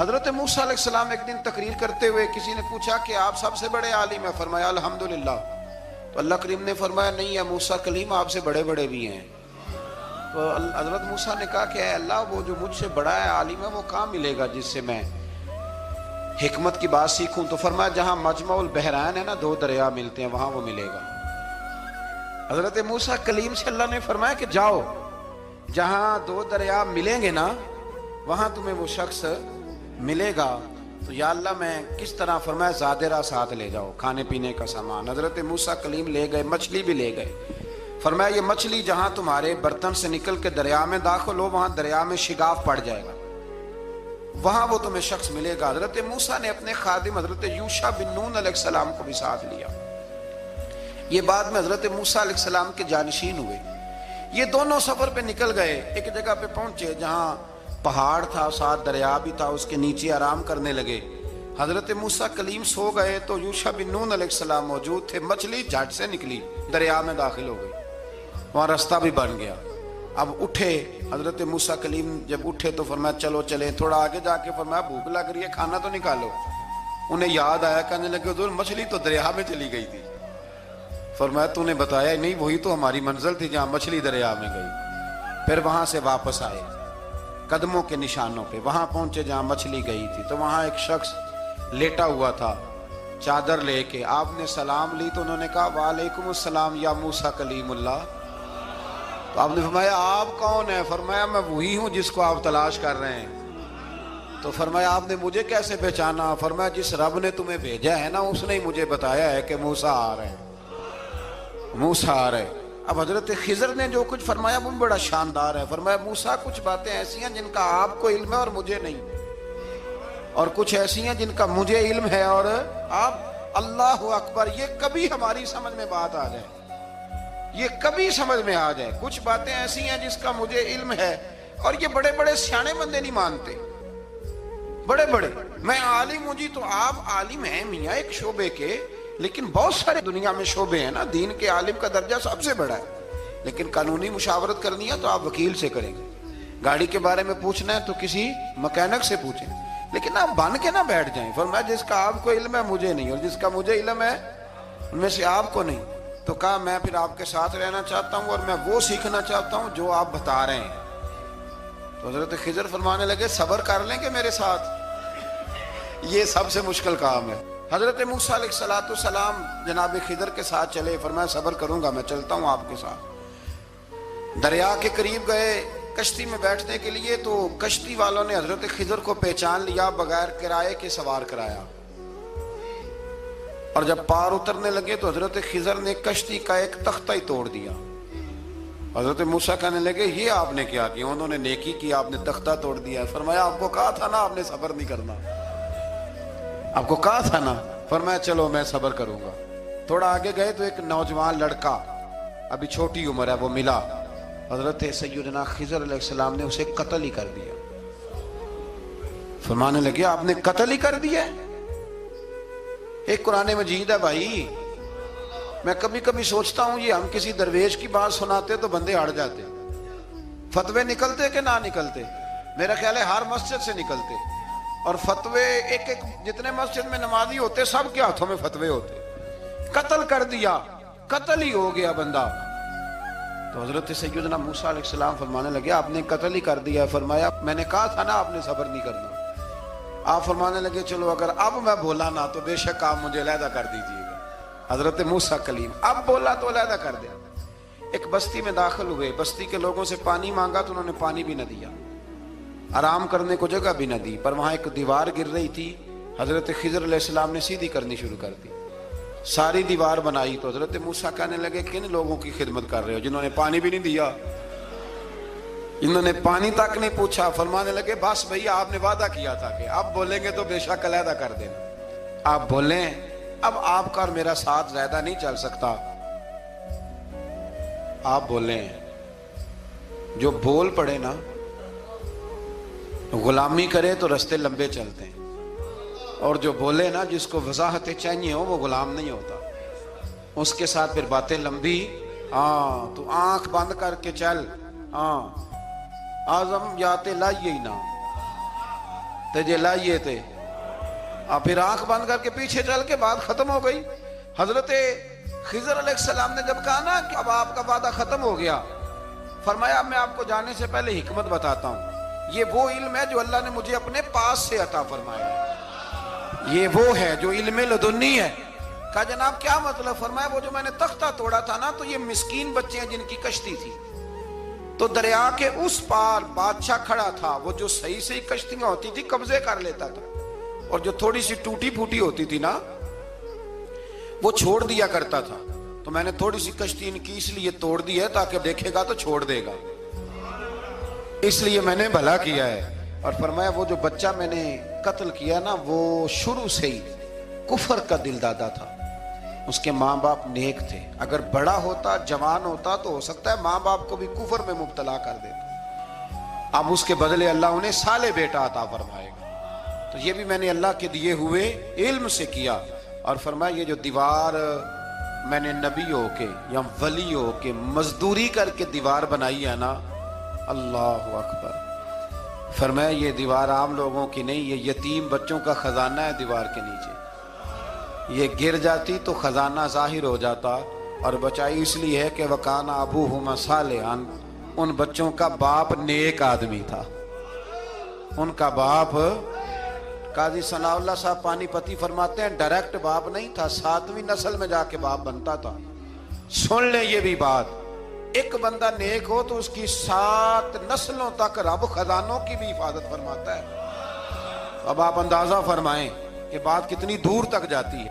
हजरत मूसा अलैहिस्सलाम एक दिन तकरीर करते हुए किसी ने पूछा कि आप सबसे बड़े आलिम है, फरमाया अल्हम्दुलिल्लाह। तो अल्लाह करीम ने फरमाया नहीं है मूसा कलीम आपसे बड़े बड़े भी हैं। तो हजरत मूसा ने कहा कि अल्लाह वो जो मुझसे बड़ा है आलिम है वो कहाँ मिलेगा जिससे मैं हिकमत की बात सीखूं। तो फरमाया जहां मजमाउल बहरान है ना, दो दरिया मिलते हैं, वहां वो मिलेगा। हजरत मूसा कलीम से अल्लाह ने फरमाया कि जाओ जहां दो दरिया मिलेंगे ना वहां तुम्हें वो शख्स मिलेगा। तो या अल्लाह मैं किस तरह, फरमाया ज़ादिरा साथ ले जाओ, खाने पीने का सामान। हजरत मूसा कलीम ले गए, मछली भी ले गए। फरमाया ये मछली जहां तुम्हारे बर्तन से निकल के दरिया में दाखिल हो वहां दरिया में शिगाफ पड़ जाएगा, वहां वो तुम्हें शख्स मिलेगा। हजरत मूसा ने अपने खादिम हजरत यूशा बिन नून अलैहिस्सलाम को भी साथ लिया। ये बाद में हजरत मूसा अलैहिस्सलाम के जानशीन हुए। ये दोनों सफर पे निकल गए, एक जगह पे पहुंचे जहां पहाड़ था, साथ दरिया भी था, उसके नीचे आराम करने लगे। हजरत मूसा कलीम सो गए तो यूशा बिन नून अलैहिस्सलाम मौजूद थे। मछली झट से निकली, दरिया में दाखिल हो गई, वहां रास्ता भी बन गया। अब उठे हजरत मूसा कलीम, जब उठे तो फरमाया चलो चले। थोड़ा आगे जाके फरमाया भूख लग रही है, खाना तो निकालो। उन्हें याद आया, कहने लगे हुजूर मछली तो दरिया में चली गई थी। फरमाया तूने बताया नहीं, वही तो हमारी मंजिल थी जहां मछली दरिया में गई। फिर वहां से वापस आए कदमों के निशानों पे, वहां पहुंचे जहां मछली गई थी। तो वहां एक शख्स लेटा हुआ था चादर लेके। आपने सलाम ली तो उन्होंने कहा वालेकुम अस्सलाम या मूसा कलीमुल्लाह। तो आपने फरमाया आप कौन है? फरमाया मैं वही हूं जिसको आप तलाश कर रहे हैं। तो फरमाया आपने मुझे कैसे पहचाना? फरमाया जिस रब ने तुम्हें भेजा है ना उसने ही मुझे बताया है कि मूसा आ रहे हैं, मूसा आ रहे। अब हजरत खिजर ने जो कुछ फरमाया वो बड़ा शानदार है। फरमाया मूसा कुछ बातें ऐसी हैं जिनका आपको इल्म है और मुझे नहीं, और कुछ ऐसी हैं जिनका मुझे इल्म है और आप। अल्लाह अकबर, ये कभी हमारी समझ में बात आ जाए, ये कभी समझ में आ जाए। कुछ बातें ऐसी हैं जिसका मुझे इल्म है और ये बड़े बड़े सियाने बंदे नहीं मानते, बड़े बड़े। मैं आलिम हूं जी, तो आप आलिम हैं मियाँ एक शोबे के, लेकिन बहुत सारे दुनिया में शोबे हैं ना। दीन के आलिम का दर्जा सबसे बड़ा है, लेकिन कानूनी मुशावरत करनी है तो आप वकील से करेंगे। गाड़ी के बारे में पूछना है तो किसी मैकेनिक से पूछें, लेकिन आप बन के ना बैठ जाएं। फरमाया जिसका आपको इल्म है मुझे नहीं, और जिसका मुझे इल्म है उनमें से आपको नहीं। तो कहा मैं फिर आपके साथ रहना चाहता हूँ और मैं वो सीखना चाहता हूँ जो आप बता रहे हैं। तो हजरत खिजर फरमाने लगे सब्र कर लेंगे मेरे साथ, ये सबसे मुश्किल काम है। हजरत मूसा अलैहिस्सलाम जनाब खिदर के साथ चले। फरमाया सब्र करूंगा, मैं चलता हूं आपके साथ। दरिया के करीब गए कश्ती में बैठने के लिए, तो कश्ती वालों ने हजरत खिदर को पहचान लिया, बगैर किराए के सवार कराया। और जब पार उतरने लगे तो हजरत खिदर ने कश्ती का एक तख्ता ही तोड़ दिया। हजरत मूसा कहने लगे ये आपने क्या किया? उन्होंने नेकी की, आपने तख्ता तोड़ दिया। फरमाया आपको कहा था ना आपने सब्र नहीं करना, आपको कहा था ना। फरमाया चलो मैं सब्र करूंगा। थोड़ा आगे गए तो एक नौजवान लड़का, अभी छोटी उम्र है, वो मिला। हजरत सैयदना खिजर अलैहिस्सलाम ने उसे कत्ल ही कर दिया। फरमाने लगे आपने कत्ल ही कर दिया? एक कुरान मजीद है भाई। मैं कभी कभी सोचता हूं ये हम किसी दरवेश की बात सुनाते तो बंदे अड़ जाते, फतवे निकलते कि ना निकलते। मेरा ख्याल है हर मस्जिद से निकलते, और फतवे एक एक जितने मस्जिद में नमाजी होते सब के हाथों में फतवे होते। कत्ल कर दिया, कत्ल ही हो गया बंदा। तो हजरत सैयदना मूसा अलैहिस्सलाम फरमाने लगे आपने कत्ल ही कर दिया। फरमाया मैंने कहा था ना आपने सब्र नहीं करना। आप फरमाने लगे चलो अगर अब मैं बोला ना तो बेशक आप मुझे अलहदा कर दीजिएगा। हजरत मूसा कलीम अब बोला तो अलहदा कर दिया। एक बस्ती में दाखिल हुए, बस्ती के लोगों से पानी मांगा तो उन्होंने पानी भी न दिया, आराम करने को जगह भी न दी। पर वहां एक दीवार गिर रही थी, हजरत खिजर अलैहिस्सलाम ने सीधी करनी शुरू कर दी, सारी दीवार बनाई। तो हजरत मूसा कहने लगे किन लोगों की खिदमत कर रहे हो जिन्होंने पानी भी नहीं दिया, इन्होंने पानी तक नहीं पूछा। फरमाने लगे बस भैया आपने वादा किया था कि अब बोलेंगे तो बेशक अलहदा कर देना, आप बोलें अब आपका और मेरा साथ ज्यादा नहीं चल सकता, आप बोलें। जो बोल पड़े ना, गुलामी करे तो रास्ते लंबे चलते हैं, और जो बोले ना जिसको वजाहतें चाहिए हो वो गुलाम नहीं होता, उसके साथ फिर बातें लंबी। हाँ तू आंख बंद करके चल, हाँ आजम याते लाइए ही ना, ते जे लाइए थे। अब फिर आंख बंद करके पीछे चल के बात खत्म हो गई। हजरत खिजर अलैहिस्सलाम ने जब कहा ना कि अब आपका वादा खत्म हो गया, फरमाया मैं आपको जाने से पहले हिकमत बताता हूं। ये वो इल्म है जो अल्लाह ने मुझे अपने पास से अता फरमाया। ये वो है जो इल्म लदुन्नी है। कहा जनाब क्या मतलब? फरमाया वो जो मैंने तख्ता तोड़ा था ना, तो ये मिस्कीन बच्चे हैं जिनकी कश्ती थी, तो दरिया के उस पार बादशाह खड़ा था। वो जो सही सही कश्तियां होती थी कब्जे कर लेता था, और जो थोड़ी सी टूटी फूटी होती थी ना वो छोड़ दिया करता था। तो मैंने थोड़ी सी कश्ती इनकी इसलिए तोड़ दी है ताकि देखेगा तो छोड़ देगा, इसलिए मैंने भला किया है। और फरमाया वो जो बच्चा मैंने कत्ल किया ना, वो शुरू से ही कुफर का दिलदादा था। उसके माँ बाप नेक थे। अगर बड़ा होता, जवान होता, तो हो सकता है माँ बाप को भी कुफर में मुब्तला कर देता। अब उसके बदले अल्लाह उन्हें साले बेटा अता फरमाएगा। तो ये भी मैंने अल्लाह के दिए हुए इल्म से किया। और फरमाया ये जो दीवार मैंने नबी होके या वली होके मजदूरी करके दीवार बनाई है ना, अल्लाह अकबर। फरमाया ये दीवार आम लोगों की नहीं, ये यतीम बच्चों का खजाना है दीवार के नीचे। ये गिर जाती तो खजाना जाहिर हो जाता। और बचाई इसलिए है कि वकाना अबूहुमा सालिहान, उन बच्चों का बाप नेक आदमी था। उनका बाप, काजी सनाउल्लाह साहब पानीपती फरमाते हैं, डायरेक्ट बाप नहीं था, 7वीं नस्ल में जाके बाप बनता था। सुन ले ये भी बात, एक बंदा नेक हो तो उसकी 7 नस्लों तक रब खजानों की भी हिफाजत फरमाता है। अब आप अंदाजा फरमाएं कि बात कितनी दूर तक जाती है।